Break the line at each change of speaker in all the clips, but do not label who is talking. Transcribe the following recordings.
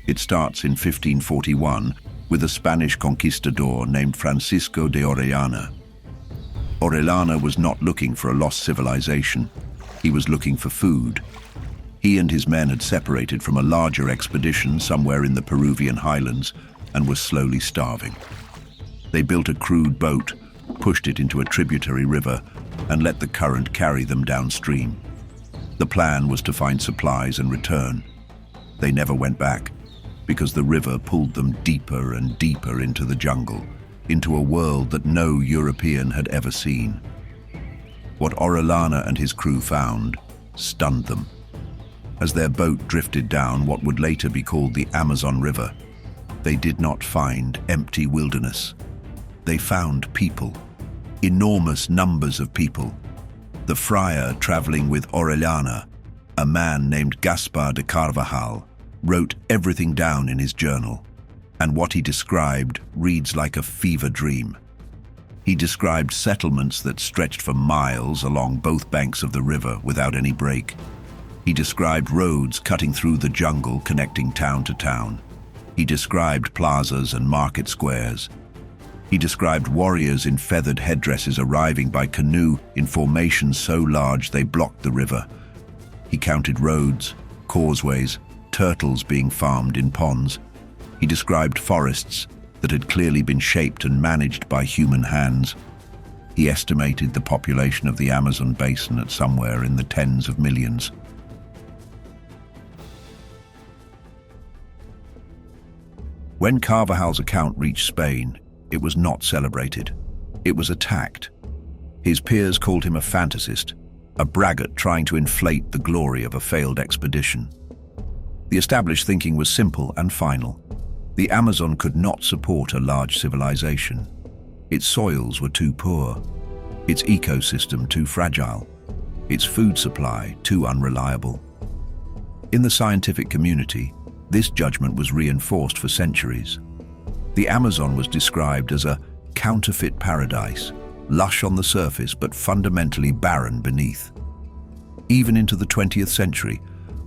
It starts in 1541 with a Spanish conquistador named Francisco de Orellana. Orellana was not looking for a lost civilization. He was looking for food. He and his men had separated from a larger expedition somewhere in the Peruvian highlands and were slowly starving. They built a crude boat, pushed it into a tributary river, and let the current carry them downstream. The plan was to find supplies and return. They never went back, because the river pulled them deeper and deeper into the jungle, into a world that no European had ever seen. What Orellana and his crew found stunned them. As their boat drifted down what would later be called the Amazon River, they did not find empty wilderness. They found people, enormous numbers of people. The friar traveling with Orellana, a man named Gaspar de Carvajal, wrote everything down in his journal, and what he described reads like a fever dream. He described settlements that stretched for miles along both banks of the river without any break. He described roads cutting through the jungle connecting town to town. He described plazas and market squares. He described warriors in feathered headdresses arriving by canoe in formations so large they blocked the river. He counted roads, causeways, turtles being farmed in ponds. He described forests that had clearly been shaped and managed by human hands. He estimated the population of the Amazon basin at somewhere in the tens of millions. When Carvajal's account reached Spain, it was not celebrated. It was attacked. His peers called him a fantasist, a braggart trying to inflate the glory of a failed expedition. The established thinking was simple and final. The Amazon could not support a large civilization. Its soils were too poor, its ecosystem too fragile, its food supply too unreliable. In the scientific community, this judgment was reinforced for centuries. The Amazon was described as a counterfeit paradise, lush on the surface but fundamentally barren beneath. Even into the 20th century,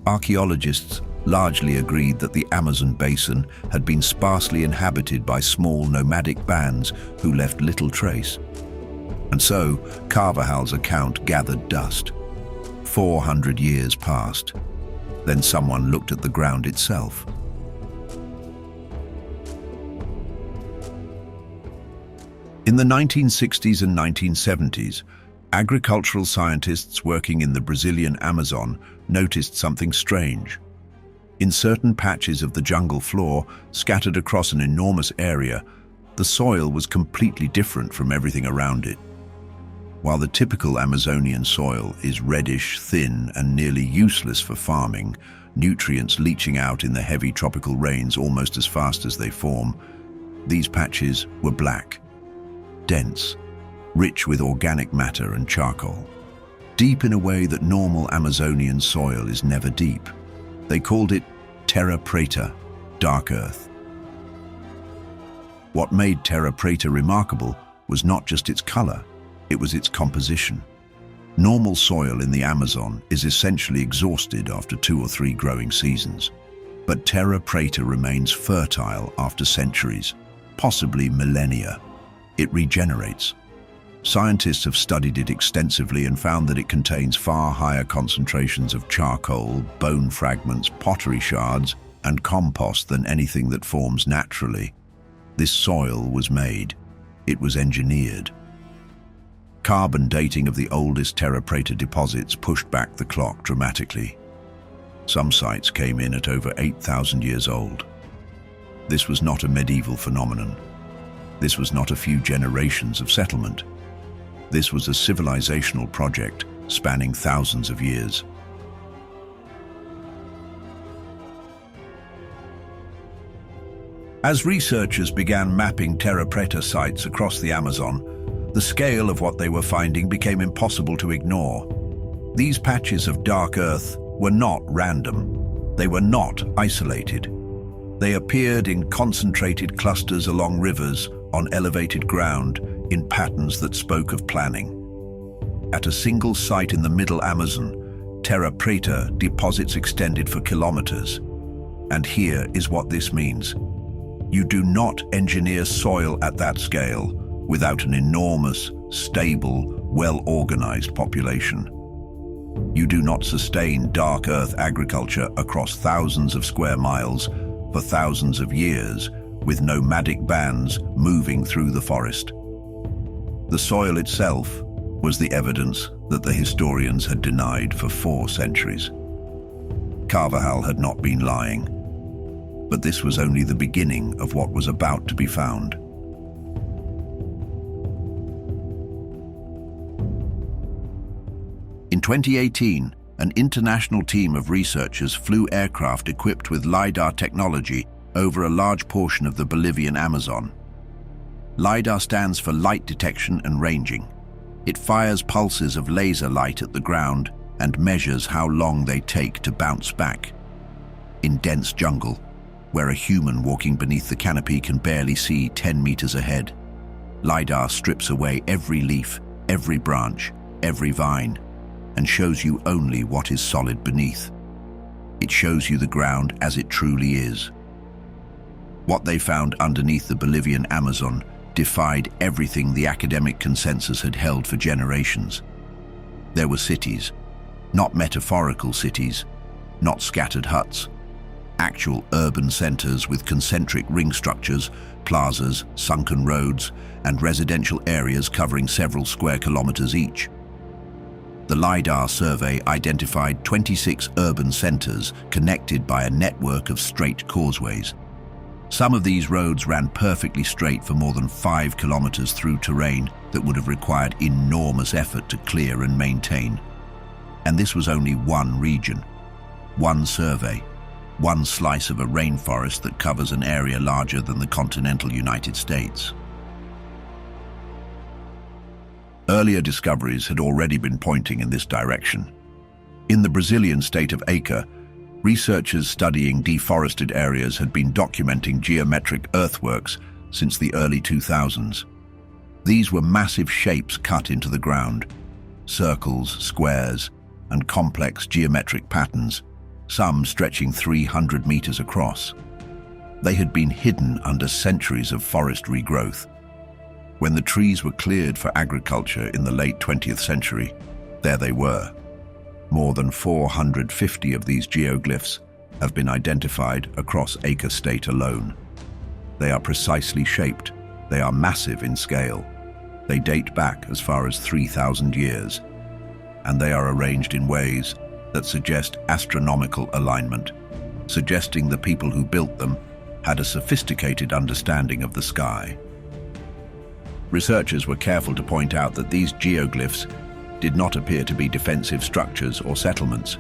archaeologists largely agreed that the Amazon basin had been sparsely inhabited by small nomadic bands who left little trace. And so, Carvajal's account gathered dust. 400 years passed. Then someone looked at the ground itself. In the 1960s and 1970s, agricultural scientists working in the Brazilian Amazon noticed something strange. In certain patches of the jungle floor, scattered across an enormous area, the soil was completely different from everything around it. While the typical Amazonian soil is reddish, thin, and nearly useless for farming, nutrients leaching out in the heavy tropical rains almost as fast as they form, these patches were black, dense, rich with organic matter and charcoal, deep in a way that normal Amazonian soil is never deep. They called it terra preta, dark earth. What made terra preta remarkable was not just its color, it was its composition. Normal soil in the Amazon is essentially exhausted after 2 or 3 growing seasons, but terra preta remains fertile after centuries, possibly millennia. It regenerates. Scientists have studied it extensively and found that it contains far higher concentrations of charcoal, bone fragments, pottery shards, and compost than anything that forms naturally. This soil was made. It was engineered. Carbon dating of the oldest terra preta deposits pushed back the clock dramatically. Some sites came in at over 8,000 years old. This was not a medieval phenomenon. This was not a few generations of settlement. This was a civilizational project spanning thousands of years. As researchers began mapping terra preta sites across the Amazon, the scale of what they were finding became impossible to ignore. These patches of dark earth were not random. They were not isolated. They appeared in concentrated clusters along rivers, on elevated ground, in patterns that spoke of planning. At a single site in the middle Amazon, terra preta deposits extended for kilometers. And here is what this means. You do not engineer soil at that scale without an enormous, stable, well-organized population. You do not sustain dark earth agriculture across thousands of square miles for thousands of years with nomadic bands moving through the forest. The soil itself was the evidence that the historians had denied for 4 centuries. Carvajal had not been lying, but this was only the beginning of what was about to be found. In 2018, an international team of researchers flew aircraft equipped with LiDAR technology over a large portion of the Bolivian Amazon. LiDAR stands for light detection and ranging. It fires pulses of laser light at the ground and measures how long they take to bounce back. In dense jungle, where a human walking beneath the canopy can barely see 10 meters ahead, LiDAR strips away every leaf, every branch, every vine, and shows you only what is solid beneath. It shows you the ground as it truly is. What they found underneath the Bolivian Amazon defied everything the academic consensus had held for generations. There were cities, not metaphorical cities, not scattered huts, actual urban centers with concentric ring structures, plazas, sunken roads, and residential areas covering several square kilometers each. The LiDAR survey identified 26 urban centers connected by a network of straight causeways. Some of these roads ran perfectly straight for more than 5 kilometers through terrain that would have required enormous effort to clear and maintain. And this was only one region, one survey, one slice of a rainforest that covers an area larger than the continental United States. Earlier discoveries had already been pointing in this direction. In the Brazilian state of Acre, researchers studying deforested areas had been documenting geometric earthworks since the early 2000s. These were massive shapes cut into the ground, circles, squares, and complex geometric patterns, some stretching 300 meters across. They had been hidden under centuries of forest regrowth. When the trees were cleared for agriculture in the late 20th century, there they were. More than 450 of these geoglyphs have been identified across Acre State alone. They are precisely shaped. They are massive in scale. They date back as far as 3,000 years. And they are arranged in ways that suggest astronomical alignment, suggesting the people who built them had a sophisticated understanding of the sky. Researchers were careful to point out that these geoglyphs did not appear to be defensive structures or settlements.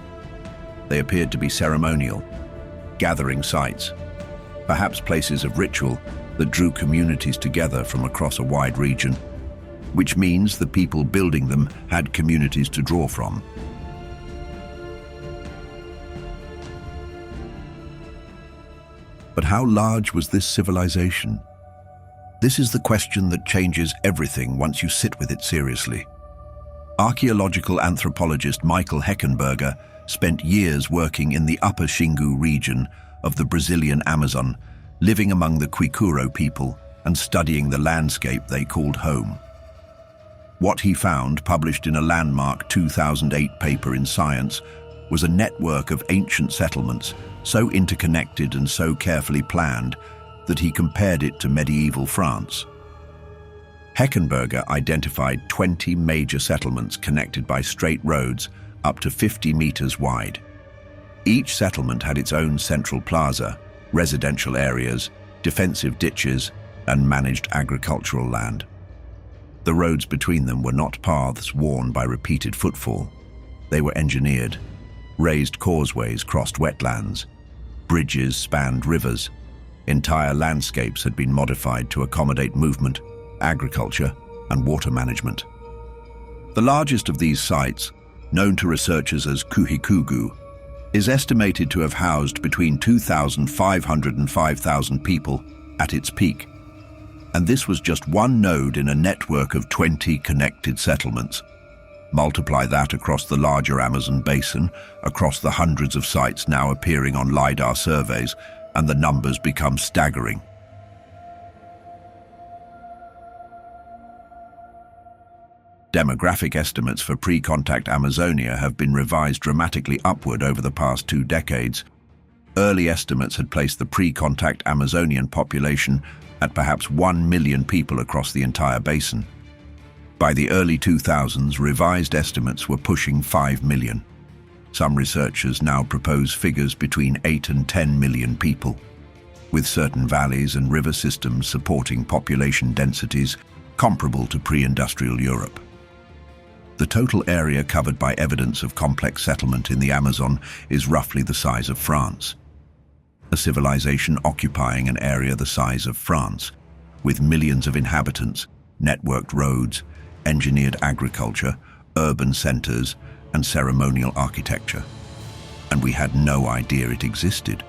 They appeared to be ceremonial, gathering sites, perhaps places of ritual that drew communities together from across a wide region, which means the people building them had communities to draw from. But how large was this civilization? This is the question that changes everything once you sit with it seriously. Archaeological anthropologist Michael Heckenberger spent years working in the Upper Xingu region of the Brazilian Amazon, living among the Quicuro people and studying the landscape they called home. What he found, published in a landmark 2008 paper in Science, was a network of ancient settlements so interconnected and so carefully planned that he compared it to medieval France. Heckenberger identified 20 major settlements connected by straight roads up to 50 meters wide. Each settlement had its own central plaza, residential areas, defensive ditches, and managed agricultural land. The roads between them were not paths worn by repeated footfall. They were engineered. Raised causeways crossed wetlands. Bridges spanned rivers. Entire landscapes had been modified to accommodate movement, agriculture, and water management. The largest of these sites, known to researchers as Kuhikugu, is estimated to have housed between 2,500 and 5,000 people at its peak. And this was just one node in a network of 20 connected settlements. Multiply that across the larger Amazon basin, across the hundreds of sites now appearing on LiDAR surveys, and the numbers become staggering. Demographic estimates for pre-contact Amazonia have been revised dramatically upward over the past 2 decades. Early estimates had placed the pre-contact Amazonian population at perhaps 1 million people across the entire basin. By the early 2000s, revised estimates were pushing 5 million. Some researchers now propose figures between 8 and 10 million people, with certain valleys and river systems supporting population densities comparable to pre-industrial Europe. The total area covered by evidence of complex settlement in the Amazon is roughly the size of France. A civilization occupying an area the size of France, with millions of inhabitants, networked roads, engineered agriculture, urban centers, and ceremonial architecture. And we had no idea it existed.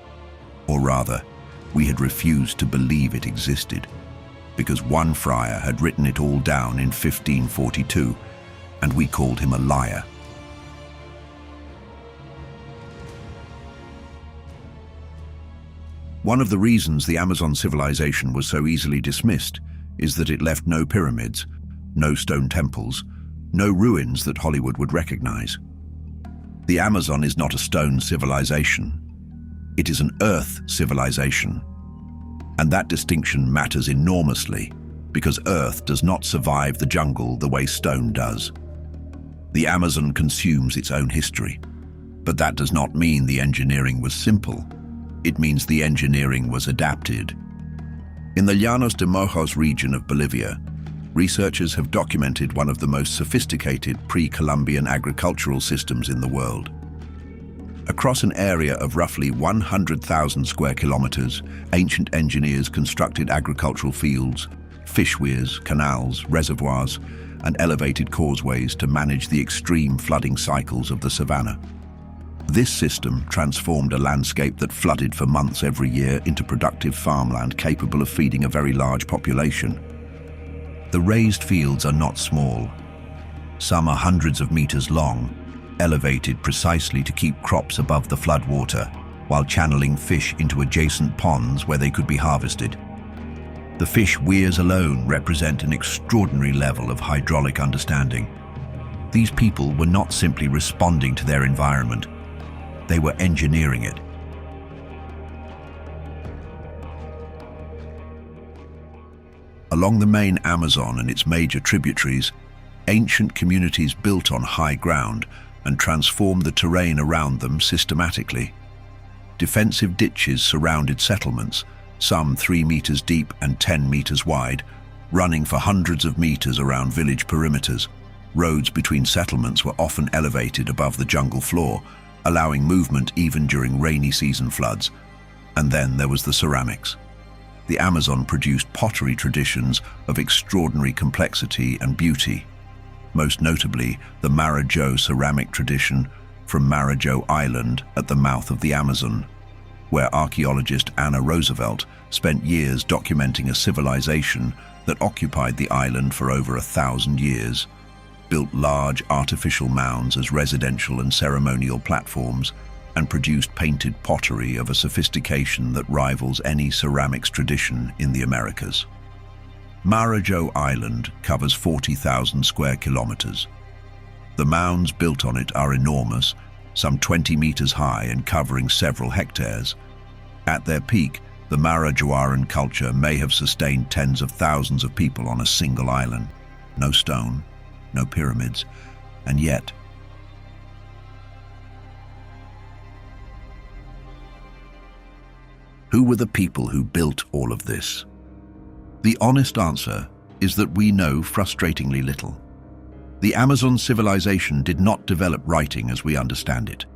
Or rather, we had refused to believe it existed, because one friar had written it all down in 1542, and we called him a liar. One of the reasons the Amazon civilization was so easily dismissed is that it left no pyramids, no stone temples, no ruins that Hollywood would recognize. The Amazon is not a stone civilization. It is an earth civilization. And that distinction matters enormously because earth does not survive the jungle the way stone does. The Amazon consumes its own history, but that does not mean the engineering was simple. It means the engineering was adapted. In the Llanos de Mojos region of Bolivia, researchers have documented one of the most sophisticated pre-Columbian agricultural systems in the world. Across an area of roughly 100,000 square kilometers, ancient engineers constructed agricultural fields, fish weirs, canals, reservoirs, and elevated causeways to manage the extreme flooding cycles of the savanna. This system transformed a landscape that flooded for months every year into productive farmland capable of feeding a very large population. The raised fields are not small. Some are hundreds of meters long, elevated precisely to keep crops above the floodwater, while channeling fish into adjacent ponds where they could be harvested. The fish weirs alone represent an extraordinary level of hydraulic understanding. These people were not simply responding to their environment, they were engineering it. Along the main Amazon and its major tributaries, ancient communities built on high ground and transformed the terrain around them systematically. Defensive ditches surrounded settlements, some 3 meters deep and 10 meters wide, running for hundreds of meters around village perimeters. Roads between settlements were often elevated above the jungle floor, allowing movement even during rainy season floods. And then there was the ceramics. The Amazon produced pottery traditions of extraordinary complexity and beauty, most notably the Marajó ceramic tradition from Marajó Island at the mouth of the Amazon, where archaeologist Anna Roosevelt spent years documenting a civilization that occupied the island for over 1,000 years, built large artificial mounds as residential and ceremonial platforms, and produced painted pottery of a sophistication that rivals any ceramics tradition in the Americas. Marajó Island covers 40,000 square kilometers. The mounds built on it are enormous, some 20 meters high and covering several hectares. At their peak, the Marajoaran culture may have sustained tens of thousands of people on a single island. No stone, no pyramids, and yet who were the people who built all of this? The honest answer is that we know frustratingly little. The Amazon civilization did not develop writing as we understand it.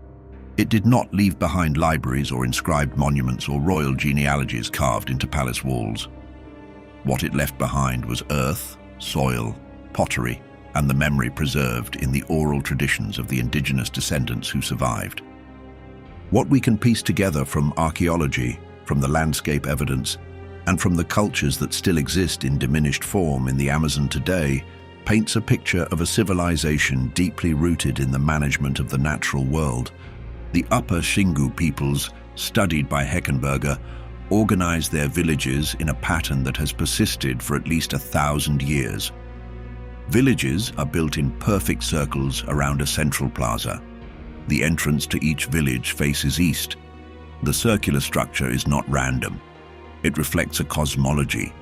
It did not leave behind libraries or inscribed monuments or royal genealogies carved into palace walls. What it left behind was earth, soil, pottery, and the memory preserved in the oral traditions of the indigenous descendants who survived. What we can piece together from archaeology, from the landscape evidence, and from the cultures that still exist in diminished form in the Amazon today paints a picture of a civilization deeply rooted in the management of the natural world. The Upper Xingu peoples, studied by Heckenberger, organized their villages in a pattern that has persisted for at least 1,000 years. Villages are built in perfect circles around a central plaza. The entrance to each village faces east. The circular structure is not random. It reflects a cosmology,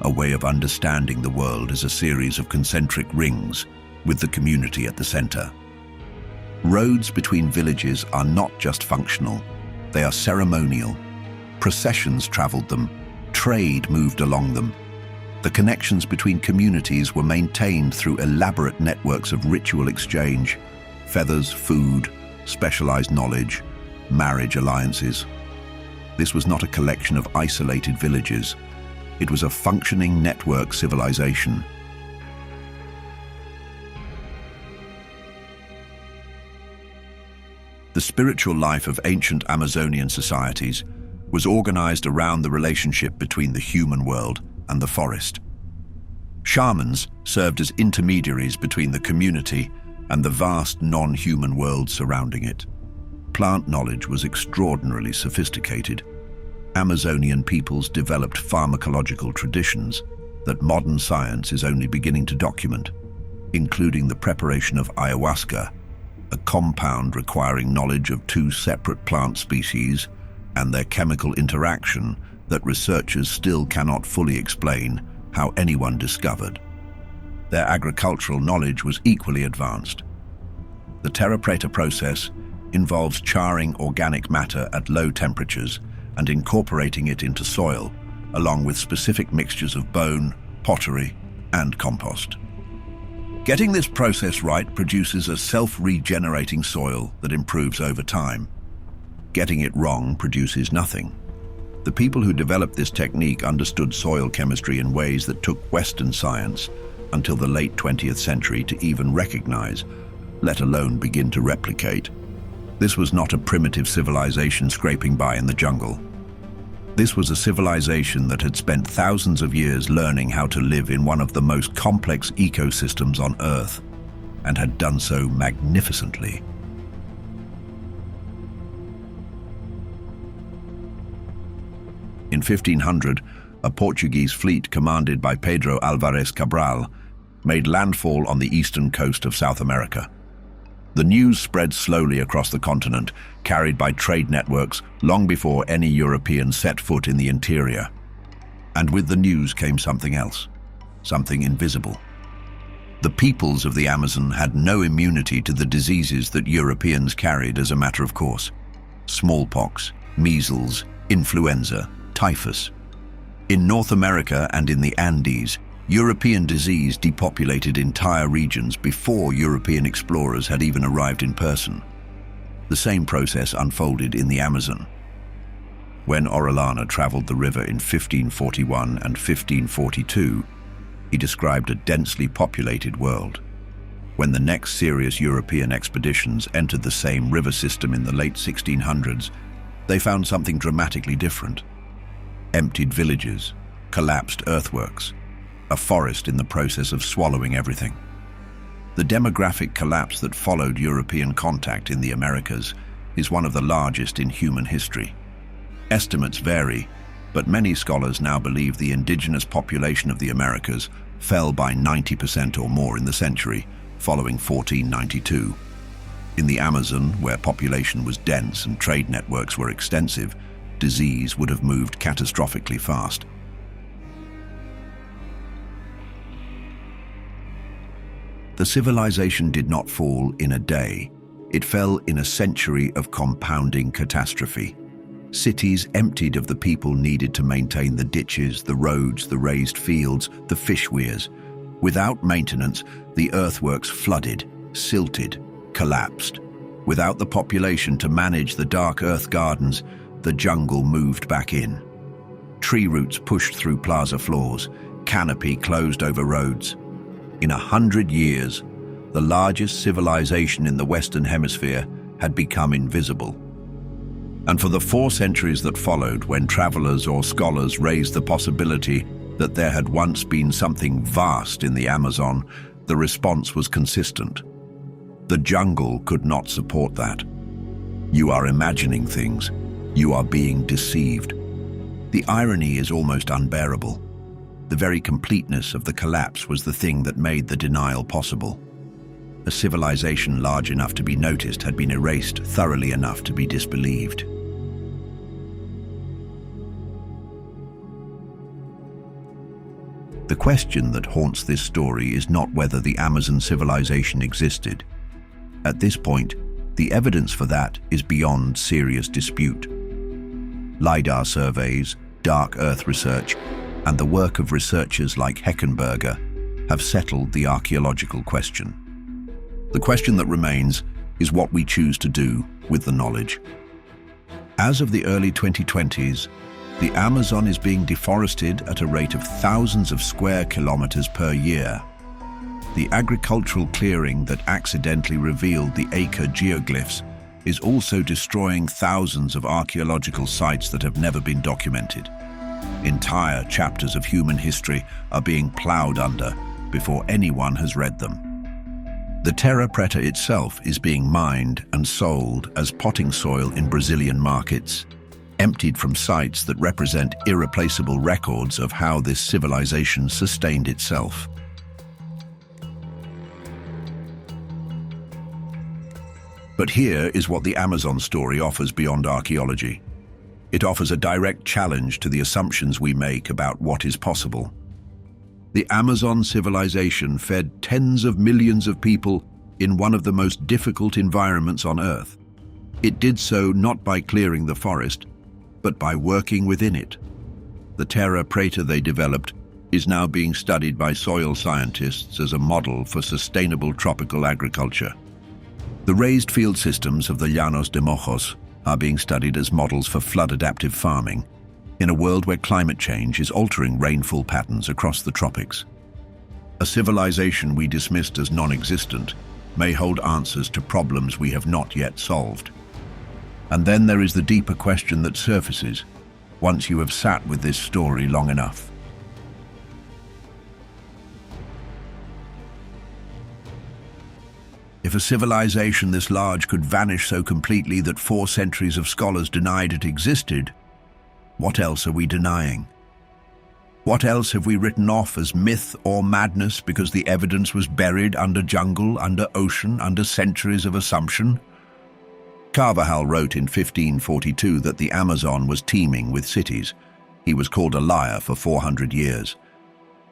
a way of understanding the world as a series of concentric rings, with the community at the center. Roads between villages are not just functional, they are ceremonial. Processions traveled them, trade moved along them. The connections between communities were maintained through elaborate networks of ritual exchange, feathers, food, specialized knowledge, marriage alliances. This was not a collection of isolated villages. It was a functioning network civilization. The spiritual life of ancient Amazonian societies was organized around the relationship between the human world and the forest. Shamans served as intermediaries between the community and the vast non-human world surrounding it. Plant knowledge was extraordinarily sophisticated. Amazonian peoples developed pharmacological traditions that modern science is only beginning to document, including the preparation of ayahuasca, a compound requiring knowledge of two separate plant species and their chemical interaction that researchers still cannot fully explain how anyone discovered. Their agricultural knowledge was equally advanced. The terra preta process involves charring organic matter at low temperatures and incorporating it into soil, along with specific mixtures of bone, pottery, and compost. Getting this process right produces a self-regenerating soil that improves over time. Getting it wrong produces nothing. The people who developed this technique understood soil chemistry in ways that took Western science until the late 20th century to even recognize, let alone begin to replicate. This was not a primitive civilization scraping by in the jungle. This was a civilization that had spent thousands of years learning how to live in one of the most complex ecosystems on Earth, and had done so magnificently. In 1500, a Portuguese fleet commanded by Pedro Álvares Cabral made landfall on the eastern coast of South America. The news spread slowly across the continent, carried by trade networks long before any European set foot in the interior. And with the news came something else, something invisible. The peoples of the Amazon had no immunity to the diseases that Europeans carried as a matter of course. Smallpox, measles, influenza, typhus. In North America and in the Andes, European disease depopulated entire regions before European explorers had even arrived in person. The same process unfolded in the Amazon. When Orellana traveled the river in 1541 and 1542, he described a densely populated world. When the next serious European expeditions entered the same river system in the late 1600s, they found something dramatically different. Emptied villages, collapsed earthworks, a forest in the process of swallowing everything. The demographic collapse that followed European contact in the Americas is one of the largest in human history. Estimates vary, but many scholars now believe the indigenous population of the Americas fell by 90% or more in the century, following 1492. In the Amazon, where population was dense and trade networks were extensive, disease would have moved catastrophically fast. The civilization did not fall in a day. It fell in a century of compounding catastrophe. Cities emptied of the people needed to maintain the ditches, the roads, the raised fields, the fish weirs. Without maintenance, the earthworks flooded, silted, collapsed. Without the population to manage the dark earth gardens, the jungle moved back in. Tree roots pushed through plaza floors, canopy closed over roads. In 100 years, the largest civilization in the Western Hemisphere had become invisible. And for the 4 centuries that followed, when travelers or scholars raised the possibility that there had once been something vast in the Amazon, The response was consistent. The jungle could not support that. You are imagining things. You are being deceived. The irony is almost unbearable. The very completeness of the collapse was the thing that made the denial possible. A civilization large enough to be noticed had been erased thoroughly enough to be disbelieved. The question that haunts this story is not whether the Amazon civilization existed. At this point, the evidence for that is beyond serious dispute. LiDAR surveys, dark earth research, and the work of researchers like Heckenberger have settled the archaeological question. The question that remains is what we choose to do with the knowledge. As of the early 2020s, the Amazon is being deforested at a rate of thousands of square kilometers per year. The agricultural clearing that accidentally revealed the acre geoglyphs is also destroying thousands of archaeological sites that have never been documented. Entire chapters of human history are being plowed under before anyone has read them. The terra preta itself is being mined and sold as potting soil in Brazilian markets, emptied from sites that represent irreplaceable records of how this civilization sustained itself. But here is what the Amazon story offers beyond archaeology. It offers a direct challenge to the assumptions we make about what is possible. The Amazon civilization fed tens of millions of people in one of the most difficult environments on Earth. It did so not by clearing the forest, but by working within it. The terra preta they developed is now being studied by soil scientists as a model for sustainable tropical agriculture. The raised field systems of the Llanos de Mojos are being studied as models for flood-adaptive farming in a world where climate change is altering rainfall patterns across the tropics. A civilization we dismissed as non-existent may hold answers to problems we have not yet solved. And then there is the deeper question that surfaces once you have sat with this story long enough. If a civilization this large could vanish so completely that 4 centuries of scholars denied it existed, what else are we denying? What else have we written off as myth or madness because the evidence was buried under jungle, under ocean, under centuries of assumption? Carvajal wrote in 1542 that the Amazon was teeming with cities. He was called a liar for 400 years.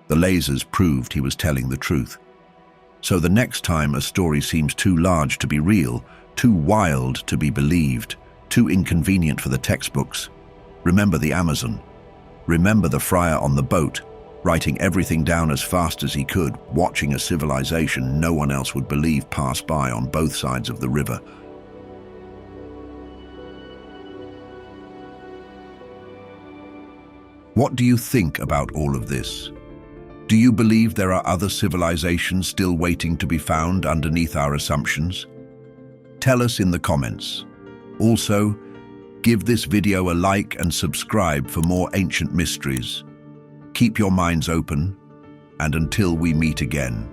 The lasers proved he was telling the truth. So the next time a story seems too large to be real, too wild to be believed, too inconvenient for the textbooks, remember the Amazon. Remember the friar on the boat, writing everything down as fast as he could, watching a civilization no one else would believe pass by on both sides of the river. What do you think about all of this? Do you believe there are other civilizations still waiting to be found underneath our assumptions? Tell us in the comments. Also, give this video a like and subscribe for more ancient mysteries. Keep your minds open, and until we meet again.